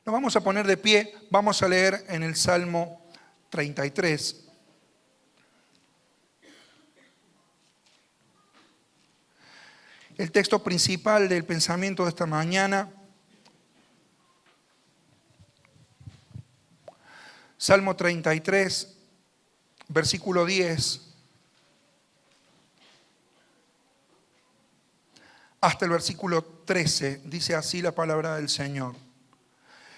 Nos vamos a poner de pie, vamos a leer en el Salmo 33. El texto principal del pensamiento de esta mañana, Salmo 33, versículo 10, hasta el versículo 13, dice así la palabra del Señor.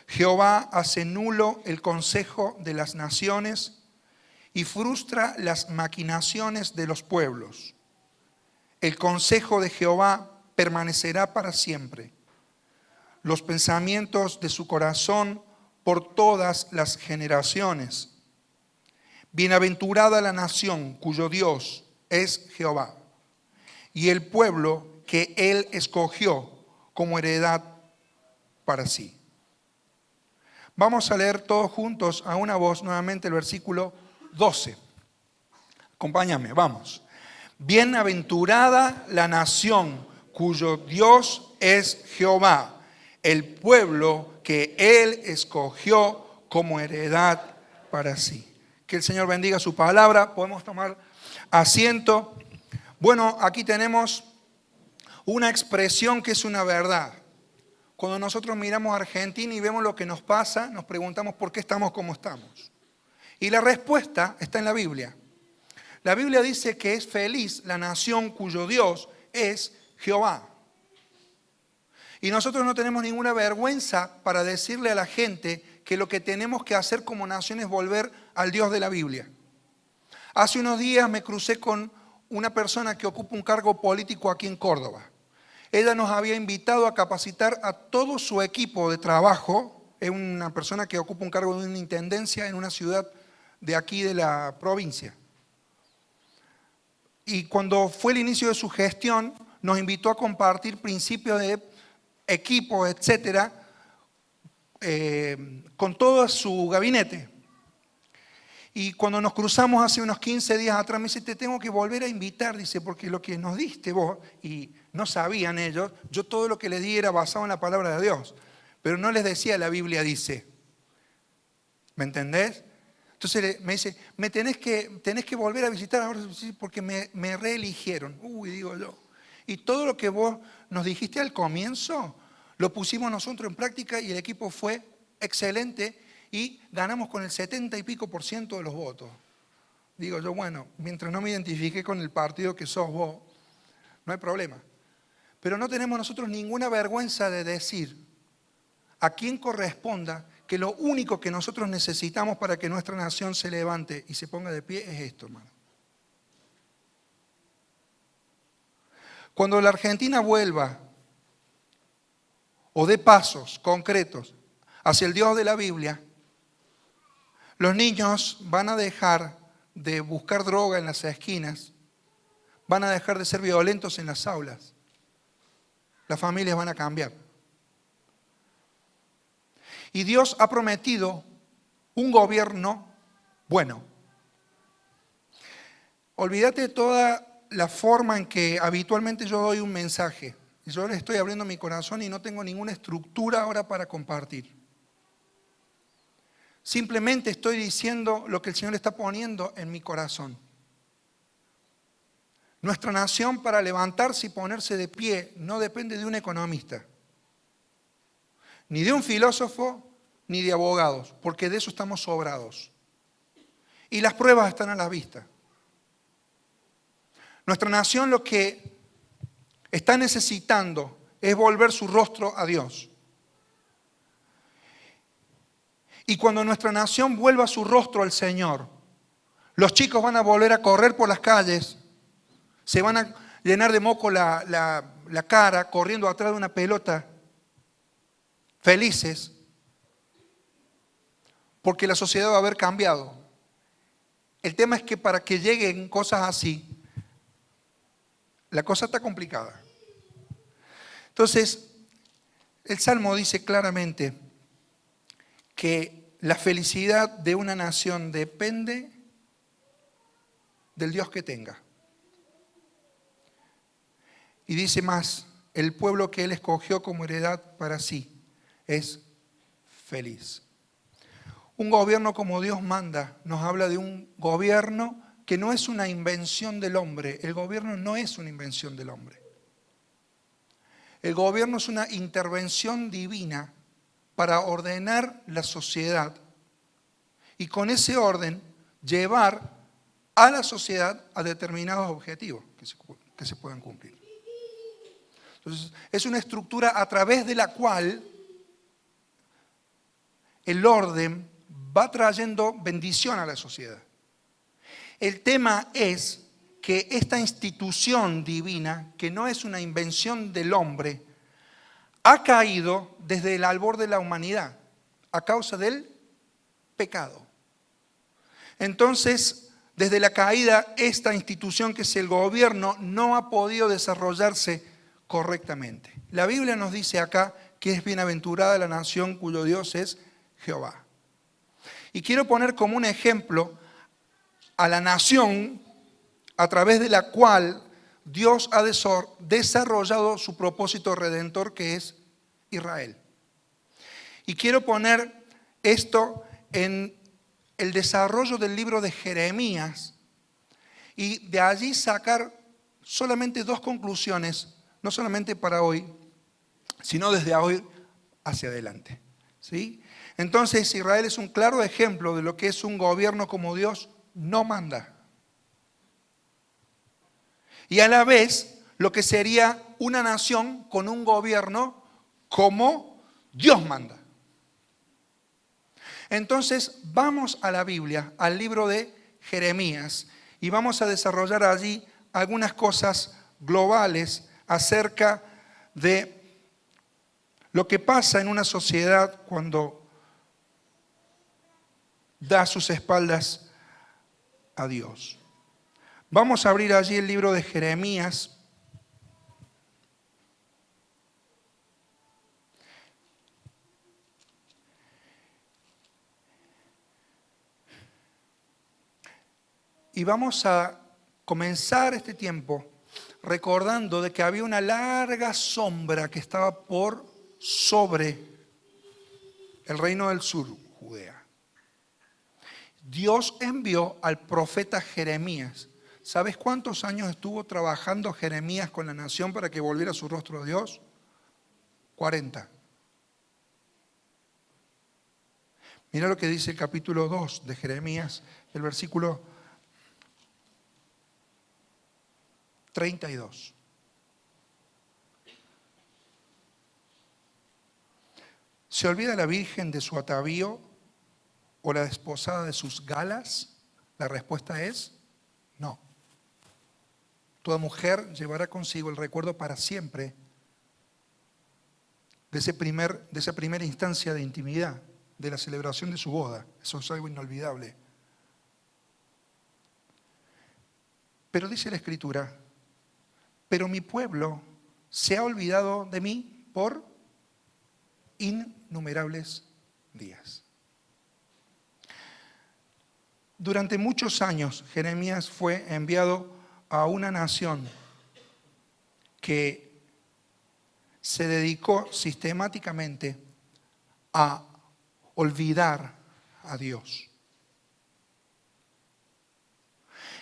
Jehová hace nulo el consejo de las naciones y frustra las maquinaciones de los pueblos. El consejo de Jehová permanecerá para siempre, los pensamientos de su corazón por todas las generaciones. Bienaventurada la nación cuyo Dios es Jehová, y el pueblo que Él escogió como heredad para sí. Vamos a leer todos juntos a una voz nuevamente el versículo 12. Acompáñame, vamos. Bienaventurada la nación cuyo Dios es Jehová, el pueblo que Él escogió como heredad para sí. Que el Señor bendiga su palabra. Podemos tomar asiento. Bueno, aquí tenemos una expresión que es una verdad. Cuando nosotros miramos a Argentina y vemos lo que nos pasa, nos preguntamos por qué estamos como estamos. Y la respuesta está en la Biblia. La Biblia dice que es feliz la nación cuyo Dios es Jehová. Y nosotros no tenemos ninguna vergüenza para decirle a la gente que lo que tenemos que hacer como nación es volver al Dios de la Biblia. Hace unos días me crucé con una persona que ocupa un cargo político aquí en Córdoba. Ella nos había invitado a capacitar a todo su equipo de trabajo. Es una persona que ocupa un cargo de una intendencia en una ciudad de aquí de la provincia. Y cuando fue el inicio de su gestión, nos invitó a compartir principios de equipo, etcétera, con todo su gabinete. Y cuando nos cruzamos hace unos 15 días atrás, me dice, te tengo que volver a invitar, dice, porque lo que nos diste vos, y no sabían ellos, yo todo lo que les di era basado en la palabra de Dios, pero no les decía la Biblia dice. ¿Me entendés? Entonces me dice, tenés que volver a visitar ahora porque me reeligieron. Uy, digo yo. Y todo lo que vos nos dijiste al comienzo, lo pusimos nosotros en práctica y el equipo fue excelente y ganamos con el 70 y pico % de los votos. Digo yo, bueno, mientras no me identifique con el partido que sos vos, no hay problema. Pero no tenemos nosotros ninguna vergüenza de decir a quién corresponda que lo único que nosotros necesitamos para que nuestra nación se levante y se ponga de pie es esto, hermano. Cuando la Argentina vuelva o dé pasos concretos hacia el Dios de la Biblia, los niños van a dejar de buscar droga en las esquinas, van a dejar de ser violentos en las aulas, las familias van a cambiar. Y Dios ha prometido un gobierno bueno. Olvídate de toda la forma en que habitualmente yo doy un mensaje. Yo le estoy abriendo mi corazón y no tengo ninguna estructura ahora para compartir. Simplemente estoy diciendo lo que el Señor está poniendo en mi corazón. Nuestra nación para levantarse y ponerse de pie no depende de un economista, ni de un filósofo, ni de abogados, porque de eso estamos sobrados. Y las pruebas están a la vista. Nuestra nación lo que está necesitando es volver su rostro a Dios. Y cuando nuestra nación vuelva su rostro al Señor, los chicos van a volver a correr por las calles, se van a llenar de moco la cara, corriendo atrás de una pelota, felices, porque la sociedad va a haber cambiado. El tema es que para que lleguen cosas así, la cosa está complicada. Entonces, el Salmo dice claramente que la felicidad de una nación depende del Dios que tenga. Y dice más, el pueblo que Él escogió como heredad para sí es feliz. Un gobierno como Dios manda nos habla de un gobierno que no es una invención del hombre. El gobierno no es una invención del hombre. El gobierno es una intervención divina para ordenar la sociedad y con ese orden llevar a la sociedad a determinados objetivos que se puedan cumplir. Entonces, es una estructura a través de la cual el orden va trayendo bendición a la sociedad. El tema es que esta institución divina, que no es una invención del hombre, ha caído desde el albor de la humanidad a causa del pecado. Entonces, desde la caída, esta institución que es el gobierno no ha podido desarrollarse correctamente. La Biblia nos dice acá que es bienaventurada la nación cuyo Dios es Jehová. Y quiero poner como un ejemplo a la nación a través de la cual Dios ha desarrollado su propósito redentor, que es Israel. Y quiero poner esto en el desarrollo del libro de Jeremías y de allí sacar solamente dos conclusiones, no solamente para hoy, sino desde hoy hacia adelante. ¿Sí? Entonces, Israel es un claro ejemplo de lo que es un gobierno como Dios no manda. Y a la vez, lo que sería una nación con un gobierno como Dios manda. Entonces, vamos a la Biblia, al libro de Jeremías, y vamos a desarrollar allí algunas cosas globales acerca de lo que pasa en una sociedad cuando da sus espaldas a Dios. Vamos a abrir allí el libro de Jeremías. Y vamos a comenzar este tiempo recordando de que había una larga sombra que estaba por sobre el reino del sur, Judea. Dios envió al profeta Jeremías. ¿Sabes cuántos años estuvo trabajando Jeremías con la nación para que volviera su rostro a Dios? 40. Mira lo que dice el capítulo 2 de Jeremías, el versículo 32. ¿Se olvida la virgen de su atavío o la desposada de sus galas? La respuesta es no. Toda mujer llevará consigo el recuerdo para siempre de esa primera instancia de intimidad, de la celebración de su boda. Eso es algo inolvidable. Pero dice la Escritura, pero mi pueblo se ha olvidado de mí por innumerables días. Durante muchos años, Jeremías fue enviado a una nación que se dedicó sistemáticamente a olvidar a Dios.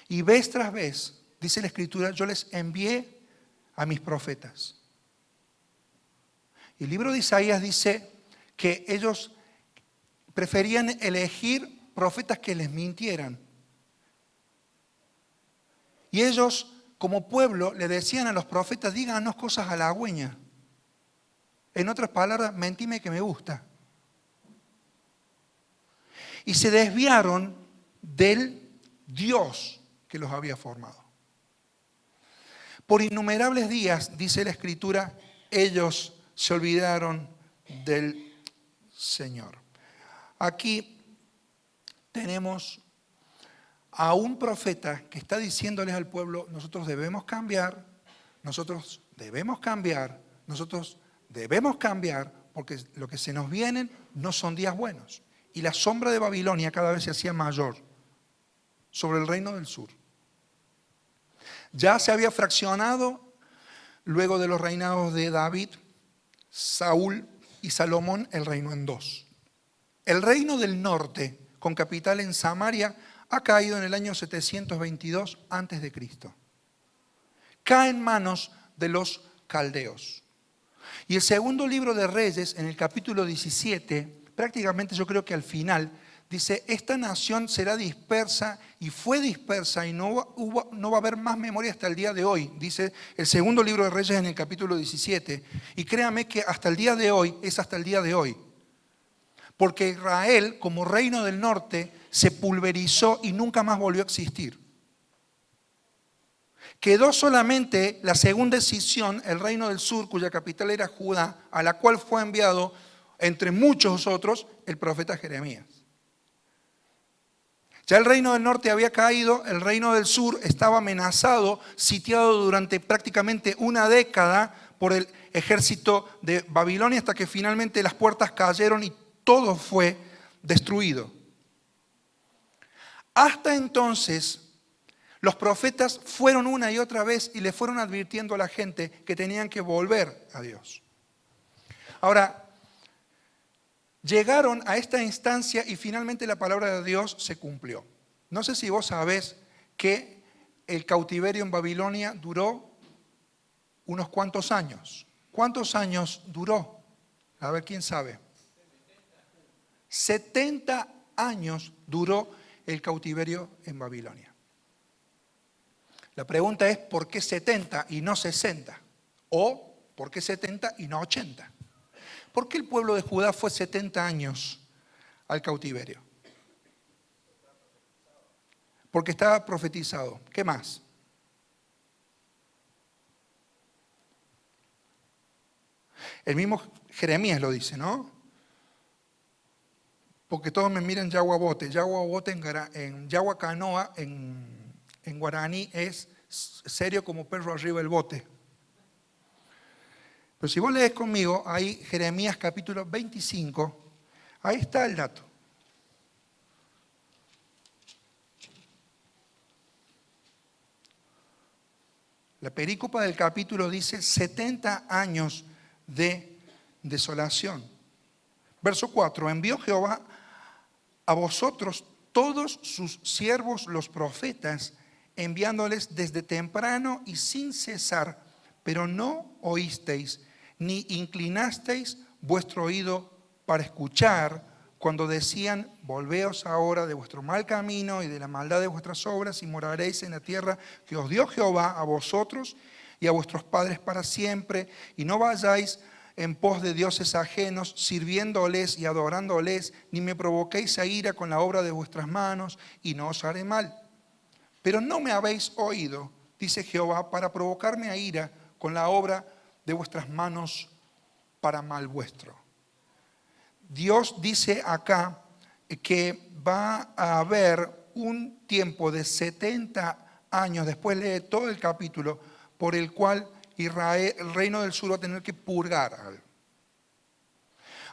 Y vez tras vez, dice la Escritura, yo les envié a mis profetas. El libro de Isaías dice que ellos preferían elegir profetas que les mintieran. Y ellos, como pueblo, le decían a los profetas, díganos cosas halagüeñas. En otras palabras, mentime que me gusta. Y se desviaron del Dios que los había formado. Por innumerables días, dice la Escritura, ellos se olvidaron del Señor. Aquí tenemos a un profeta que está diciéndoles al pueblo, nosotros debemos cambiar, nosotros debemos cambiar, nosotros debemos cambiar, porque lo que se nos vienen no son días buenos. Y la sombra de Babilonia cada vez se hacía mayor sobre el reino del sur. Ya se había fraccionado luego de los reinados de David, Saúl y Salomón el reino en dos. El reino del norte, con capital en Samaria, ha caído en el año 722 a.C. Cae en manos de los caldeos. Y el segundo libro de Reyes, en el capítulo 17, prácticamente yo creo que al final, dice, esta nación será dispersa y fue dispersa y no va a haber más memoria hasta el día de hoy, dice el segundo libro de Reyes en el capítulo 17. Y créame que hasta el día de hoy es hasta el día de hoy. Porque Israel, como reino del norte, se pulverizó y nunca más volvió a existir. Quedó solamente la segunda escisión, el reino del sur, cuya capital era Judá, a la cual fue enviado, entre muchos otros, el profeta Jeremías. Ya el reino del norte había caído, el reino del sur estaba amenazado, sitiado durante prácticamente una década por el ejército de Babilonia, hasta que finalmente las puertas cayeron y todo fue destruido. Hasta entonces, los profetas fueron una y otra vez y le fueron advirtiendo a la gente que tenían que volver a Dios. Ahora, llegaron a esta instancia y finalmente la palabra de Dios se cumplió. No sé si vos sabés que el cautiverio en Babilonia duró unos cuantos años. ¿Cuántos años duró? A ver, ¿quién sabe? 70 años duró el cautiverio en Babilonia. La pregunta es, ¿por qué 70 y no 60? ¿O por qué 70 y no 80? ¿Por qué el pueblo de Judá fue 70 años al cautiverio? Porque estaba profetizado. ¿Qué más? El mismo Jeremías lo dice, ¿no? Porque todos me miran yaguabote. Yaguabote en yaguacanoa, en guaraní, es serio como perro arriba del bote. Pero si vos lees conmigo, ahí Jeremías capítulo 25, ahí está el dato. La perícopa del capítulo dice 70 años de desolación. Verso 4, envió Jehová a vosotros todos sus siervos los profetas, enviándoles desde temprano y sin cesar, pero no oísteis, ni inclinasteis vuestro oído para escuchar, cuando decían, volveos ahora de vuestro mal camino y de la maldad de vuestras obras, y moraréis en la tierra que os dio Jehová a vosotros y a vuestros padres para siempre, y no vayáis en pos de dioses ajenos, sirviéndoles y adorándoles, ni me provoquéis a ira con la obra de vuestras manos, y no os haré mal. Pero no me habéis oído, dice Jehová, para provocarme a ira con la obra de vuestras manos para mal vuestro. Dios dice acá que va a haber un tiempo de 70 años, después lee todo el capítulo, por el cual Israel, el reino del sur va a tener que purgar algo.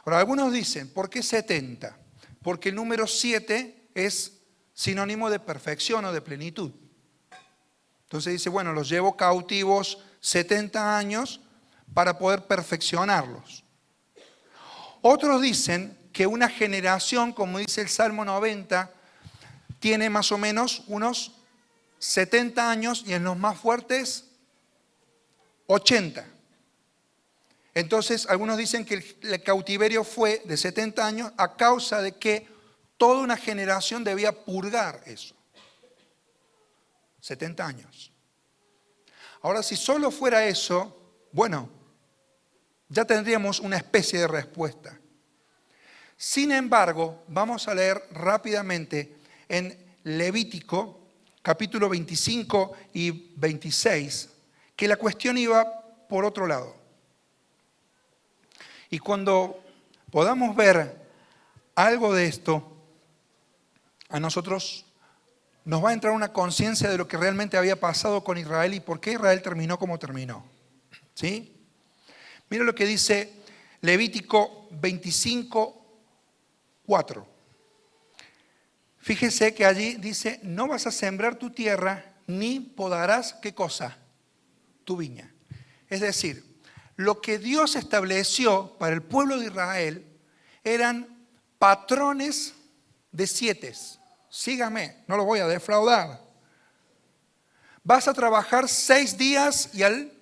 Ahora, algunos dicen, ¿por qué 70? Porque el número 7 es sinónimo de perfección o de plenitud. Entonces dice, bueno, los llevo cautivos 70 años para poder perfeccionarlos. Otros dicen que una generación, como dice el Salmo 90, tiene más o menos unos 70 años y en los más fuertes 80. Entonces, algunos dicen que el cautiverio fue de 70 años a causa de que toda una generación debía purgar eso. 70 años. Ahora, si solo fuera eso, bueno, ya tendríamos una especie de respuesta. Sin embargo, vamos a leer rápidamente en Levítico, capítulo 25 y 26, que la cuestión iba por otro lado. Y cuando podamos ver algo de esto, a nosotros nos va a entrar una conciencia de lo que realmente había pasado con Israel y por qué Israel terminó como terminó. ¿Sí? Mira lo que dice Levítico 25, 4. Fíjese que allí dice, no vas a sembrar tu tierra ni podarás, ¿qué cosa? Tu viña. Es decir, lo que Dios estableció para el pueblo de Israel eran patrones de 7. Sígame, no lo voy a defraudar. Vas a trabajar 6 días y al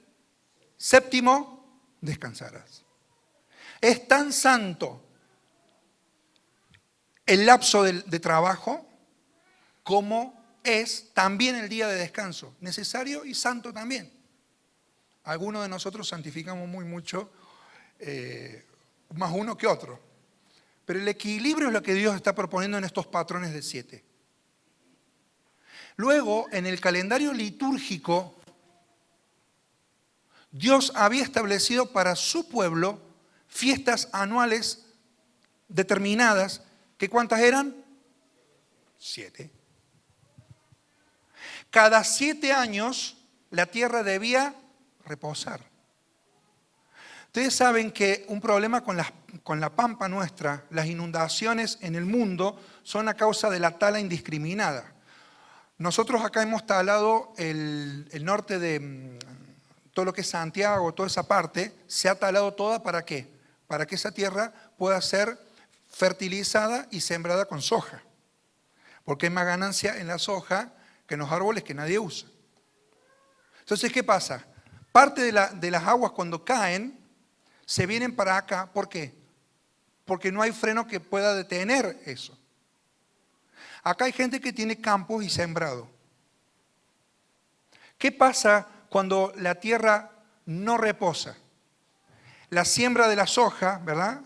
séptimo descansarás. Es tan santo el lapso de trabajo como es también el día de descanso. Necesario y santo también. Algunos de nosotros santificamos mucho, más uno que otro. Pero el equilibrio es lo que Dios está proponiendo en estos patrones de 7. Luego, en el calendario litúrgico, Dios había establecido para su pueblo fiestas anuales determinadas, que ¿cuántas eran? 7. Cada 7 años la tierra debía reposar. Ustedes saben que un problema con la pampa nuestra, las inundaciones en el mundo, son a causa de la tala indiscriminada. Nosotros acá hemos talado el norte de todo lo que es Santiago, toda esa parte, se ha talado toda ¿para qué? Para que esa tierra pueda ser fertilizada y sembrada con soja. Porque hay más ganancia en la soja que en los árboles que nadie usa. Entonces, ¿qué pasa? Parte de las aguas cuando caen, se vienen para acá. ¿Por qué? Porque no hay freno que pueda detener eso. Acá hay gente que tiene campos y sembrado. ¿Qué pasa cuando la tierra no reposa? La siembra de la soja, ¿verdad?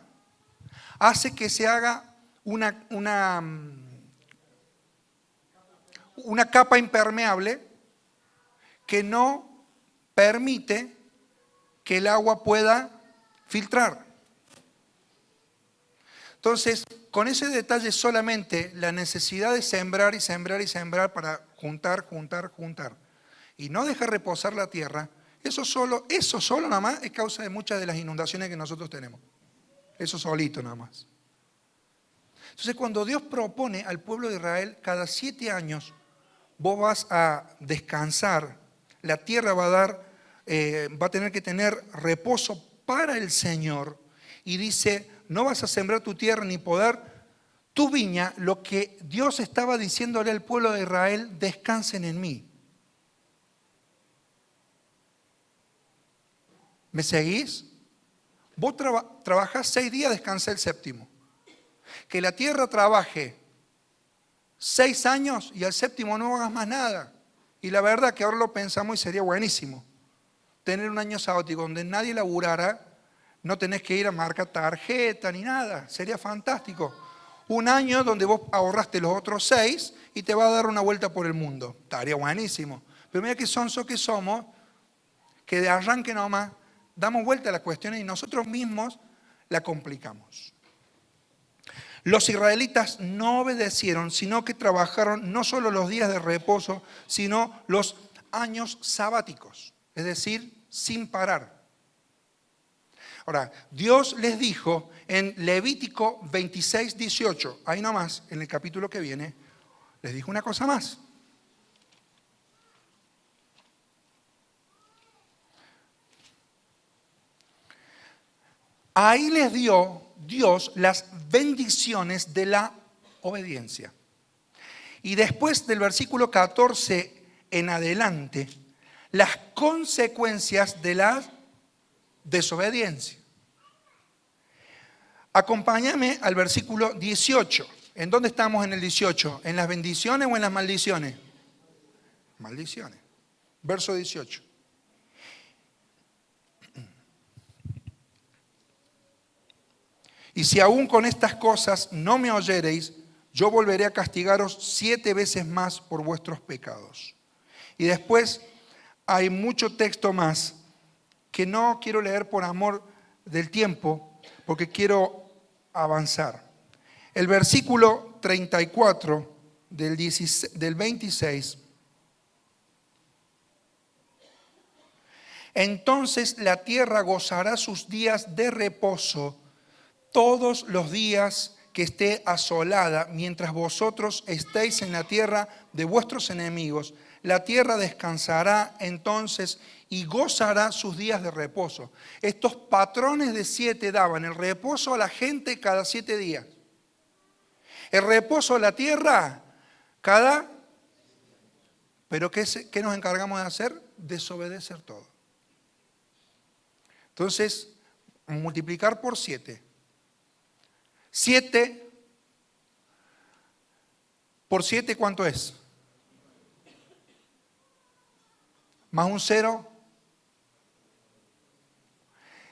Hace que se haga una capa impermeable que no permite que el agua pueda filtrar. Entonces, con ese detalle solamente, la necesidad de sembrar y sembrar y sembrar para juntar y no dejar reposar la tierra, eso solo nada más es causa de muchas de las inundaciones que nosotros tenemos. Eso solito nada más. Entonces, cuando Dios propone al pueblo de Israel, cada 7 años vos vas a descansar, la tierra va a tener que tener reposo para el Señor, y dice, no vas a sembrar tu tierra ni podar tu viña. Lo que Dios estaba diciéndole al pueblo de Israel, descansen en mí. ¿Me seguís? Vos trabajás 6 días, descansá el séptimo. Que la tierra trabaje 6 años y al séptimo no hagas más nada. Y la verdad que ahora lo pensamos y sería buenísimo. Tener un año sabático donde nadie laburara, no tenés que ir a marcar tarjeta ni nada. Sería fantástico. Un año donde vos ahorraste los otros 6 y te va a dar una vuelta por el mundo. Estaría buenísimo. Pero mira que sonso que somos, que de arranque nomás damos vuelta a las cuestiones y nosotros mismos la complicamos. Los israelitas no obedecieron, sino que trabajaron no solo los días de reposo, sino los años sabáticos, es decir, sin parar. Ahora, Dios les dijo en Levítico 26, 18, ahí nomás, en el capítulo que viene, les dijo una cosa más. Ahí les dio Dios las bendiciones de la obediencia. Y después del versículo 14 en adelante, las consecuencias de la desobediencia. Acompáñame al versículo 18. ¿En dónde estamos en el 18? ¿En las bendiciones o en las maldiciones? Maldiciones. Verso 18. Y si aún con estas cosas no me oyereis, yo volveré a castigaros 7 veces más por vuestros pecados. Y después hay mucho texto más que no quiero leer por amor del tiempo, porque quiero avanzar. El versículo 34 del 26. Entonces la tierra gozará sus días de reposo todos los días que esté asolada, mientras vosotros estéis en la tierra de vuestros enemigos. La tierra descansará entonces y gozará sus días de reposo. Estos patrones de 7 daban el reposo a la gente cada 7 días. El reposo de la tierra, pero ¿qué nos encargamos de hacer? Desobedecer todo. Entonces, multiplicar por 7. 7 por 7, ¿cuánto es? Más un 0.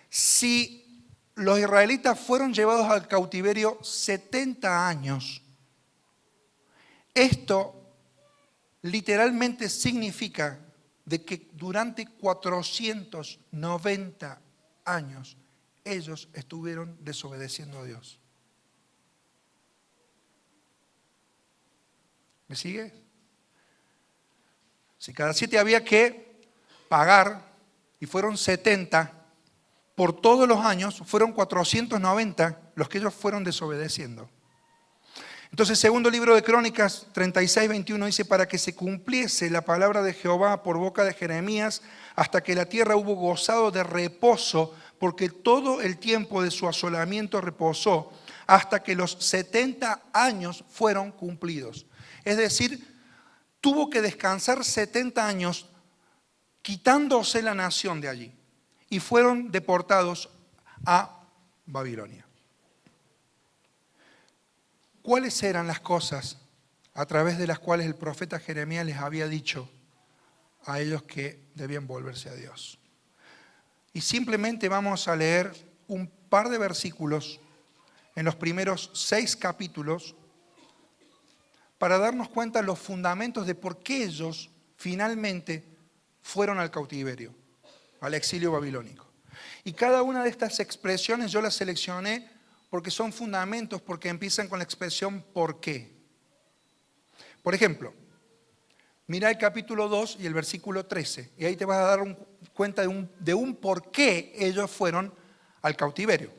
Si los israelitas fueron llevados al cautiverio 70 años, esto literalmente significa de que durante 490 años ellos estuvieron desobedeciendo a Dios. ¿Me sigue? Si cada 7 había que pagar y fueron 70, por todos los años fueron 490 los que ellos fueron desobedeciendo. Entonces, segundo libro de Crónicas 36:21 dice, para que se cumpliese la palabra de Jehová por boca de Jeremías, hasta que la tierra hubo gozado de reposo, porque todo el tiempo de su asolamiento reposó, hasta que los 70 años fueron cumplidos. Es decir, tuvo que descansar 70 años quitándose la nación de allí. Y fueron deportados a Babilonia. ¿Cuáles eran las cosas a través de las cuales el profeta Jeremías les había dicho a ellos que debían volverse a Dios? Y simplemente vamos a leer un par de versículos en los primeros 6 capítulos para darnos cuenta de los fundamentos de por qué ellos finalmente fueron al cautiverio, al exilio babilónico. Y cada una de estas expresiones yo las seleccioné porque son fundamentos, porque empiezan con la expresión ¿por qué? Por ejemplo, mira el capítulo 2 y el versículo 13, y ahí te vas a dar cuenta de un por qué ellos fueron al cautiverio.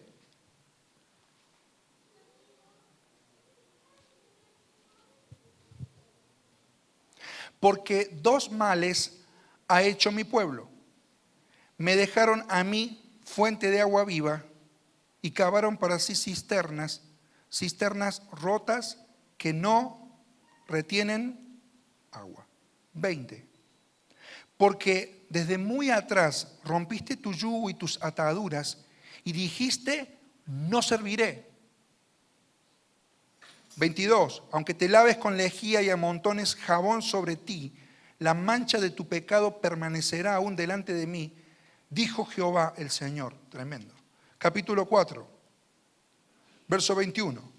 Porque 2 males ha hecho mi pueblo. Me dejaron a mí fuente de agua viva y cavaron para sí cisternas rotas que no retienen agua. 20. Porque desde muy atrás rompiste tu yugo y tus ataduras y dijiste, no serviré. 22. Aunque te laves con lejía y amontones jabón sobre ti, la mancha de tu pecado permanecerá aún delante de mí, dijo Jehová el Señor. Tremendo. Capítulo 4, verso 21.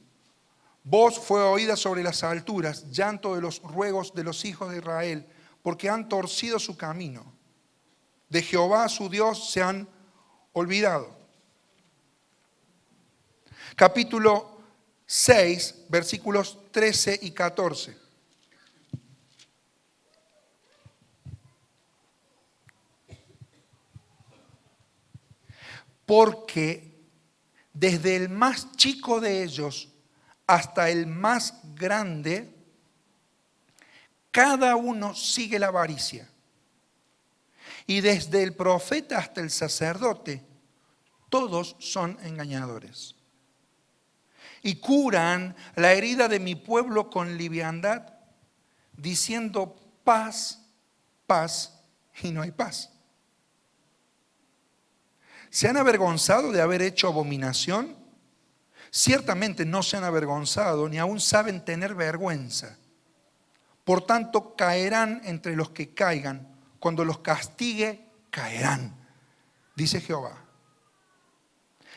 Voz fue oída sobre las alturas, llanto de los ruegos de los hijos de Israel, porque han torcido su camino. De Jehová su Dios se han olvidado. Capítulo 6, versículos 13 y 14. Porque desde el más chico de ellos hasta el más grande, cada uno sigue la avaricia. Y desde el profeta hasta el sacerdote, todos son engañadores. Y curan la herida de mi pueblo con liviandad, diciendo paz, paz, y no hay paz. ¿Se han avergonzado de haber hecho abominación? Ciertamente no se han avergonzado, ni aún saben tener vergüenza. Por tanto, caerán entre los que caigan. Cuando los castigue, caerán, dice Jehová.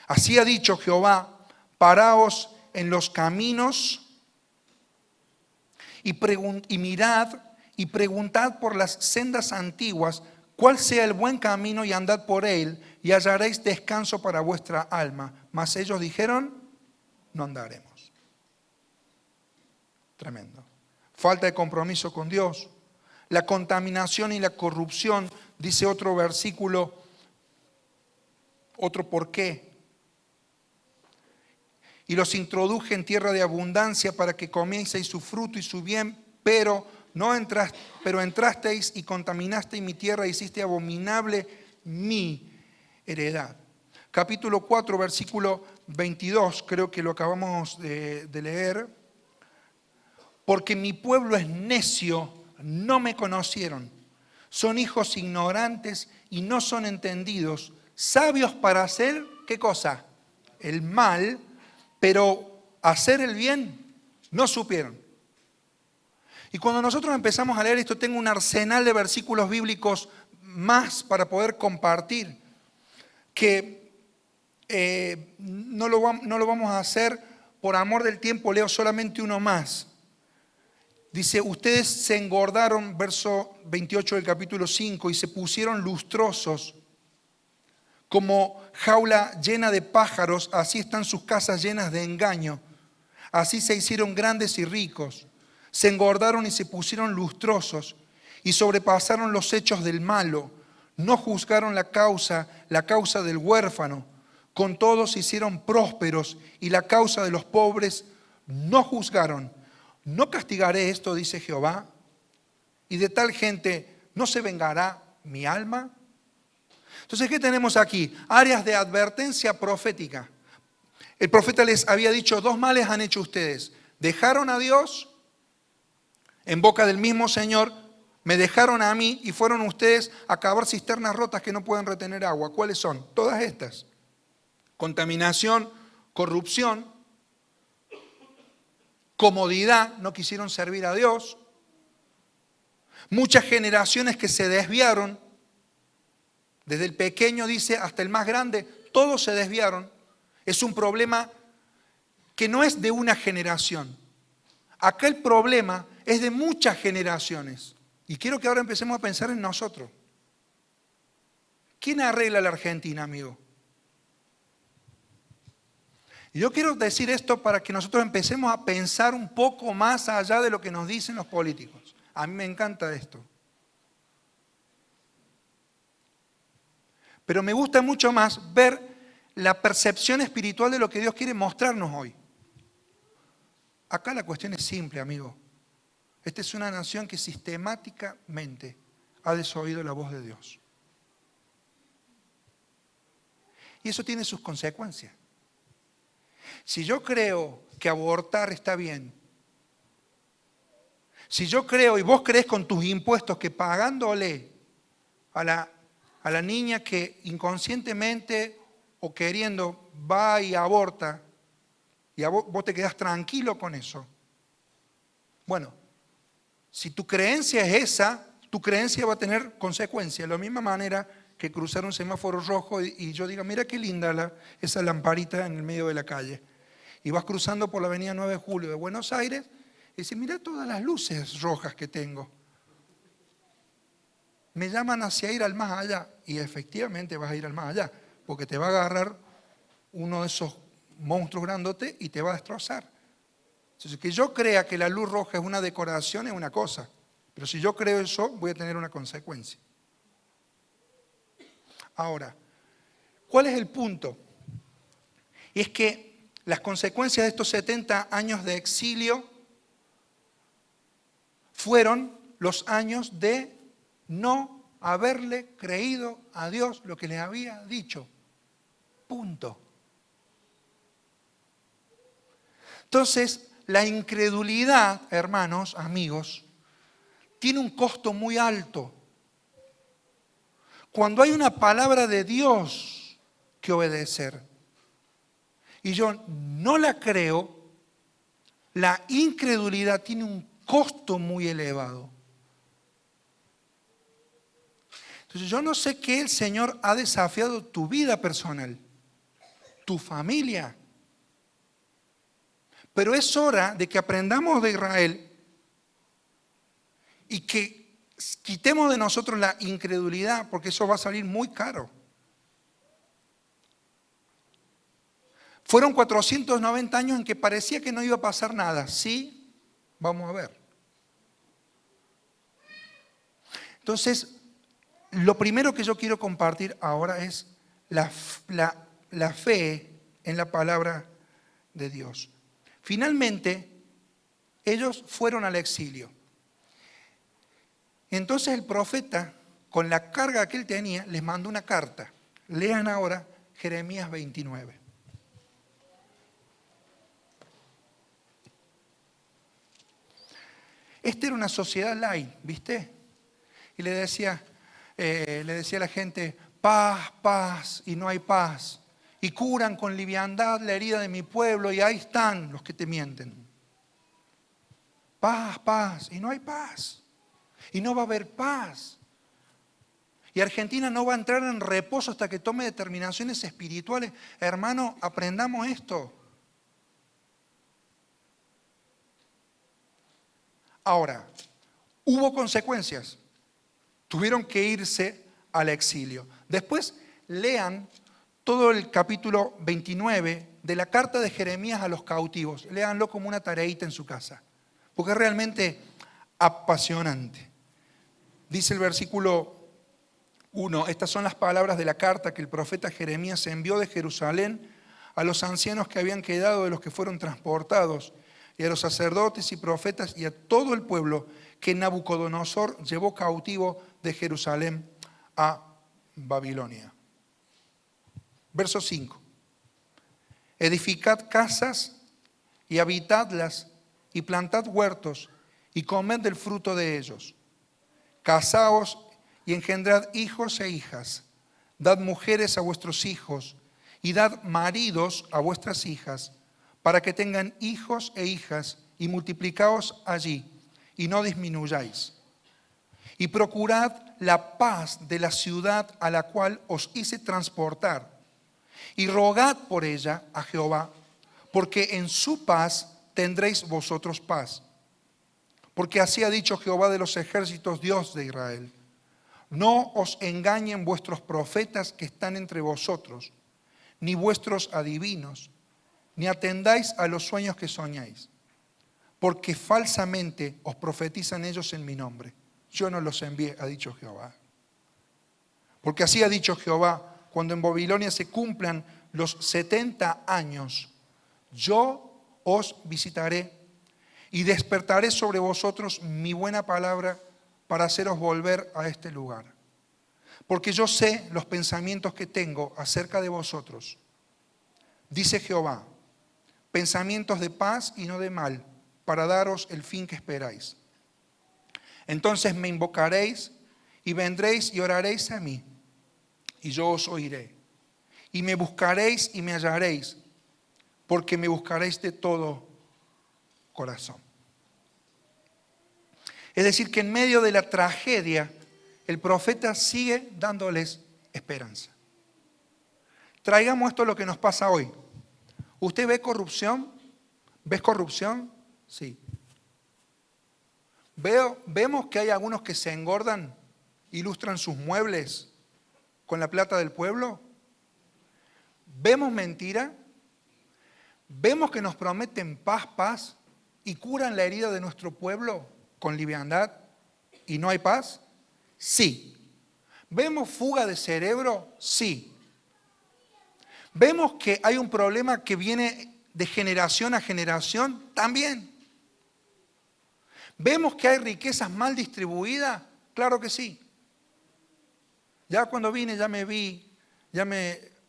Así ha dicho Jehová, paraos en los caminos y mirad y preguntad por las sendas antiguas, cuál sea el buen camino y andad por él, y hallaréis descanso para vuestra alma. Mas ellos dijeron, no andaremos. Tremendo. Falta de compromiso con Dios. La contaminación y la corrupción, dice otro versículo, otro por qué. Y los introduje en tierra de abundancia para que comieseis su fruto y su bien, pero entrasteis y contaminasteis mi tierra e hiciste abominable mi heredad. Capítulo 4, versículo 22, creo que lo acabamos de leer. porque mi pueblo es necio, no me conocieron. Son hijos ignorantes y no son entendidos, sabios para hacer, ¿qué cosa? El mal, pero hacer el bien no supieron. Y cuando nosotros empezamos a leer esto, tengo un arsenal de versículos bíblicos más para poder compartir, que no lo vamos a hacer por amor del tiempo, leo solamente uno más. Dice, ustedes se engordaron, verso 28 del capítulo 5, y se pusieron lustrosos como jaula llena de pájaros, así están sus casas llenas de engaño. Así se hicieron grandes y ricos. Se engordaron y se pusieron lustrosos y sobrepasaron los hechos del malo. No juzgaron la causa del huérfano. Con todo se hicieron prósperos y la causa de los pobres no juzgaron. ¿No castigaré esto, dice Jehová? ¿Y de tal gente no se vengará mi alma? Entonces, ¿qué tenemos aquí? Áreas de advertencia profética. El profeta les había dicho, 2 males han hecho ustedes. Dejaron a Dios en boca del mismo Señor, me dejaron a mí y fueron ustedes a cavar cisternas rotas que no pueden retener agua. ¿Cuáles son? Todas estas. Contaminación, corrupción, comodidad, no quisieron servir a Dios. Muchas generaciones que se desviaron, desde el pequeño dice hasta el más grande, todos se desviaron. Es un problema que no es de una generación. Acá el problema es de muchas generaciones. Y quiero que ahora empecemos a pensar en nosotros. ¿Quién arregla la Argentina, amigo? Y yo quiero decir esto para que nosotros empecemos a pensar un poco más allá de lo que nos dicen los políticos. A mí me encanta esto. Pero me gusta mucho más ver la percepción espiritual de lo que Dios quiere mostrarnos hoy. Acá la cuestión es simple, amigo. Esta es una nación que sistemáticamente ha desoído la voz de Dios. Y eso tiene sus consecuencias. Si yo creo que abortar está bien, si yo creo y vos creés con tus impuestos que pagándole a la niña que inconscientemente o queriendo va y aborta, y vos te quedás tranquilo con eso. Bueno, si tu creencia es esa, tu creencia va a tener consecuencias. De la misma manera que cruzar un semáforo rojo y yo diga, mira qué linda esa lamparita en el medio de la calle. Y vas cruzando por la avenida 9 de Julio de Buenos Aires y dices, mira todas las luces rojas que tengo. Me llaman hacia ir al más allá. Y efectivamente vas a ir al más allá, porque te va a agarrar uno de esos monstruos grandotes y te va a destrozar. Entonces, que yo crea que la luz roja es una decoración es una cosa, pero si yo creo eso, voy a tener una consecuencia. Ahora, ¿cuál es el punto? Y es que las consecuencias de estos 70 años de exilio fueron los años de no haberle creído a Dios lo que les había dicho. Punto. Entonces, la incredulidad, hermanos, amigos, tiene un costo muy alto. Cuando hay una palabra de Dios que obedecer y yo no la creo, la incredulidad tiene un costo muy elevado. Entonces yo no sé qué el Señor ha desafiado tu vida personal, tu familia. Pero es hora de que aprendamos de Israel y que quitemos de nosotros la incredulidad, porque eso va a salir muy caro. Fueron 490 años en que parecía que no iba a pasar nada. Sí, vamos a ver. Entonces, lo primero que yo quiero compartir ahora es la fe en la palabra de Dios. Finalmente, ellos fueron al exilio. Entonces el profeta, con la carga que él tenía, les mandó una carta. Lean ahora Jeremías 29. Esta era una sociedad light, ¿viste? Y le decía a la gente, paz, paz, y no hay paz. Y curan con liviandad la herida de mi pueblo, y ahí están los que te mienten. Paz, paz, y no hay paz. Y no va a haber paz. Y Argentina no va a entrar en reposo hasta que tome determinaciones espirituales. Hermano, aprendamos esto. Ahora, hubo consecuencias. Tuvieron que irse al exilio. Después lean todo el capítulo 29 de la carta de Jeremías a los cautivos. Léanlo como una tareita en su casa, porque es realmente apasionante. Dice el versículo 1, estas son las palabras de la carta que el profeta Jeremías envió de Jerusalén a los ancianos que habían quedado de los que fueron transportados, y a los sacerdotes y profetas y a todo el pueblo que Nabucodonosor llevó cautivo de Jerusalén a Babilonia. Verso 5. Edificad casas y habitadlas y plantad huertos y comed del fruto de ellos. Casaos y engendrad hijos e hijas. Dad mujeres a vuestros hijos y dad maridos a vuestras hijas, para que tengan hijos e hijas, y multiplicaos allí y no disminuyáis. Y procurad la paz de la ciudad a la cual os hice transportar, y rogad por ella a Jehová, porque en su paz tendréis vosotros paz. Porque así ha dicho Jehová de los ejércitos, Dios de Israel: no os engañen vuestros profetas que están entre vosotros, ni vuestros adivinos, ni atendáis a los sueños que soñáis, porque falsamente os profetizan ellos en mi nombre. Yo no los envié, ha dicho Jehová. Porque así ha dicho Jehová: cuando en Babilonia se cumplan los 70 años, yo os visitaré y despertaré sobre vosotros mi buena palabra para haceros volver a este lugar. Porque yo sé los pensamientos que tengo acerca de vosotros, dice Jehová, pensamientos de paz y no de mal, para daros el fin que esperáis. Entonces me invocaréis y vendréis y oraréis a mí, y yo os oiré. Y me buscaréis y me hallaréis, porque me buscaréis de todo corazón. Es decir, que en medio de la tragedia, el profeta sigue dándoles esperanza. Traigamos esto a lo que nos pasa hoy. ¿Usted ve corrupción? ¿Ves corrupción? Sí. Vemos que hay algunos que se engordan, ilustran sus muebles con la plata del pueblo. Vemos mentira. Vemos que nos prometen paz, paz y curan la herida de nuestro pueblo con liviandad y no hay paz. Sí. ¿Vemos fuga de cerebro? Sí. ¿Vemos que hay un problema que viene de generación a generación? También. ¿Vemos que hay riquezas mal distribuidas? Claro que sí. Ya cuando vine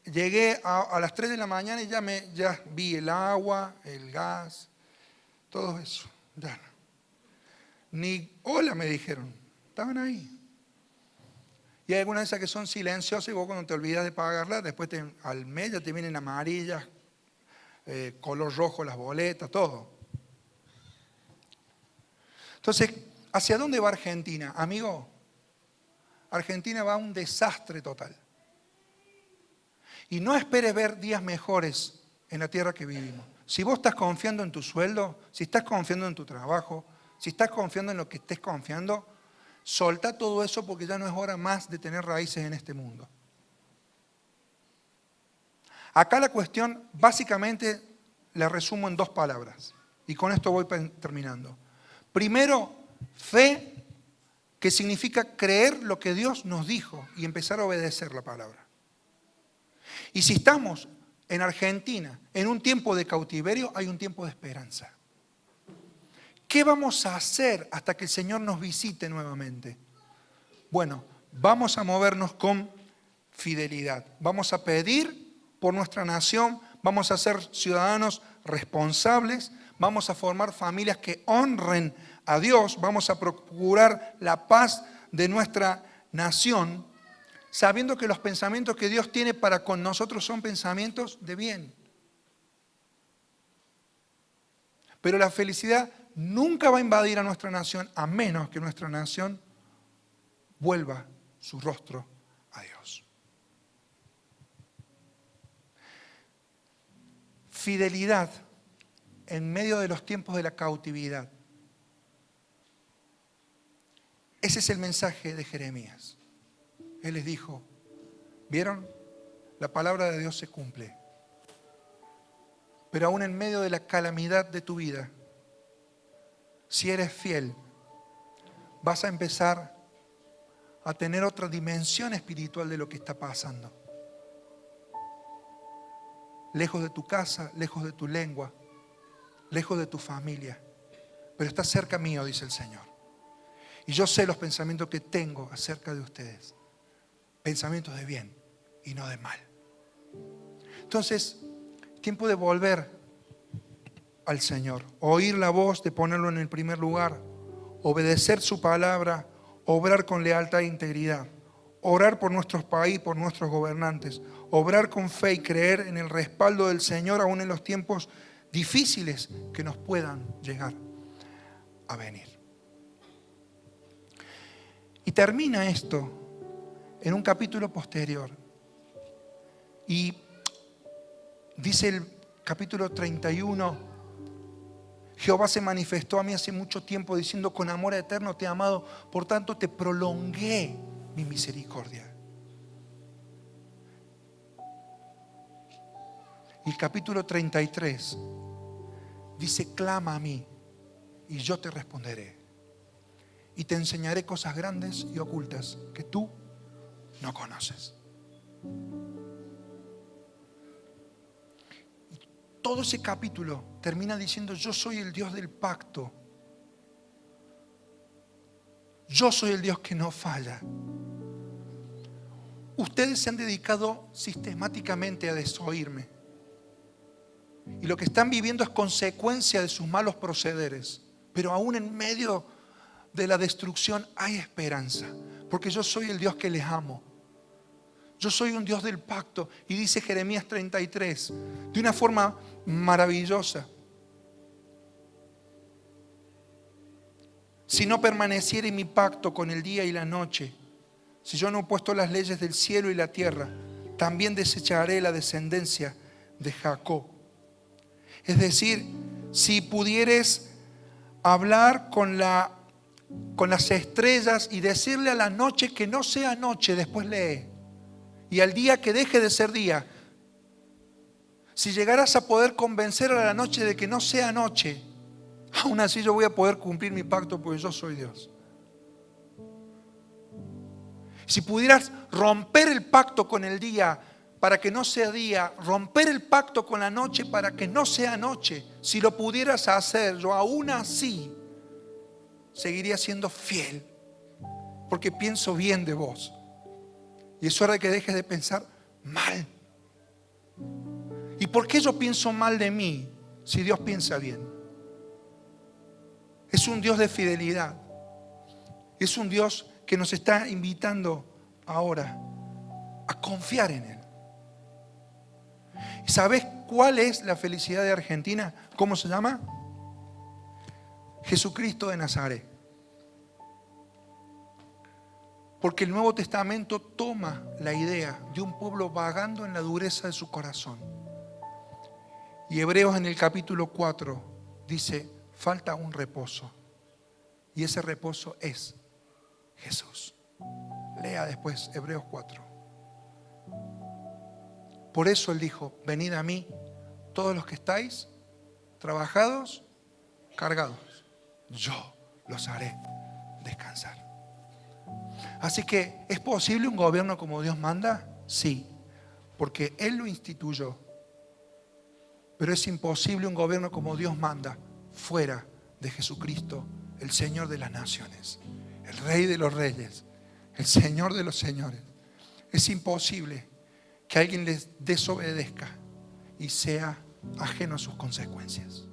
llegué a las 3 de la mañana y ya vi el agua, el gas, todo eso. Ya. Ni hola me dijeron, estaban ahí. Y hay algunas de esas que son silenciosas y vos cuando te olvidas de pagarlas, después al mes ya te vienen amarillas, color rojo las boletas, todo. Entonces, ¿hacia dónde va Argentina? Amigo, Argentina va a un desastre total. Y no esperes ver días mejores en la tierra que vivimos. Si vos estás confiando en tu sueldo, si estás confiando en tu trabajo, si estás confiando en lo que estés confiando, soltá todo eso porque ya no es hora más de tener raíces en este mundo. Acá la cuestión básicamente la resumo en 2 palabras. Y con esto voy terminando. Primero, fe, que significa creer lo que Dios nos dijo y empezar a obedecer la palabra. Y si estamos en Argentina en un tiempo de cautiverio, hay un tiempo de esperanza. ¿Qué vamos a hacer hasta que el Señor nos visite nuevamente? Bueno, vamos a movernos con fidelidad. Vamos a pedir por nuestra nación, vamos a ser ciudadanos responsables, vamos a formar familias que honren a Dios, vamos a procurar la paz de nuestra nación, sabiendo que los pensamientos que Dios tiene para con nosotros son pensamientos de bien. Pero la felicidad nunca va a invadir a nuestra nación a menos que nuestra nación vuelva su rostro a Dios. Fidelidad en medio de los tiempos de la cautividad. Ese es el mensaje de Jeremías. Él les dijo, ¿vieron? La palabra de Dios se cumple. Pero aún en medio de la calamidad de tu vida, si eres fiel, vas a empezar a tener otra dimensión espiritual de lo que está pasando. Lejos de tu casa, lejos de tu lengua, lejos de tu familia. Pero estás cerca mío, dice el Señor. Y yo sé los pensamientos que tengo acerca de ustedes. Pensamientos de bien y no de mal. Entonces, tiempo de volver al Señor. Oír la voz, de ponerlo en el primer lugar. Obedecer su palabra. Obrar con lealtad e integridad. Orar por nuestro país, por nuestros gobernantes. Obrar con fe y creer en el respaldo del Señor aún en los tiempos difíciles que nos puedan llegar a venir. Y termina esto en un capítulo posterior. Y dice el capítulo 31, Jehová se manifestó a mí hace mucho tiempo diciendo, con amor eterno te he amado, por tanto te prolongué mi misericordia. Y el capítulo 33 dice, clama a mí y yo te responderé. Y te enseñaré cosas grandes y ocultas que tú no conoces. Y todo ese capítulo termina diciendo, yo soy el Dios del pacto. Yo soy el Dios que no falla. Ustedes se han dedicado sistemáticamente a desoírme. Y lo que están viviendo es consecuencia de sus malos procederes. Pero aún en medio de la destrucción hay esperanza. Porque yo soy el Dios que les amo. Yo soy un Dios del pacto. Y dice Jeremías 33, de una forma maravillosa. Si no permaneciere mi pacto con el día y la noche, si yo no he puesto las leyes del cielo y la tierra, también desecharé la descendencia de Jacob. Es decir, si pudieres hablar con las estrellas y decirle a la noche que no sea noche, después lee. Y al día que deje de ser día. Si llegaras a poder convencer a la noche de que no sea noche, aún así yo voy a poder cumplir mi pacto porque yo soy Dios. Si pudieras romper el pacto con el día para que no sea día, romper el pacto con la noche para que no sea noche, si lo pudieras hacer, yo aún así seguiría siendo fiel, porque pienso bien de vos. Y es hora de que dejes de pensar mal. ¿Y por qué yo pienso mal de mí si Dios piensa bien? Es un Dios de fidelidad. Es un Dios que nos está invitando ahora a confiar en Él. ¿Y sabes cuál es la felicidad de Argentina? ¿Cómo se llama? Jesucristo de Nazaret. Porque el Nuevo Testamento toma la idea de un pueblo vagando en la dureza de su corazón. Y Hebreos en el capítulo 4 dice, falta un reposo. Y ese reposo es Jesús. Lea después Hebreos 4. Por eso Él dijo, venid a mí, todos los que estáis trabajados, cargados. Yo los haré descansar. Así que, ¿es posible un gobierno como Dios manda? Sí, porque Él lo instituyó. Pero es imposible un gobierno como Dios manda fuera de Jesucristo, el Señor de las naciones, el Rey de los reyes, el Señor de los señores. Es imposible que alguien les desobedezca y sea ajeno a sus consecuencias.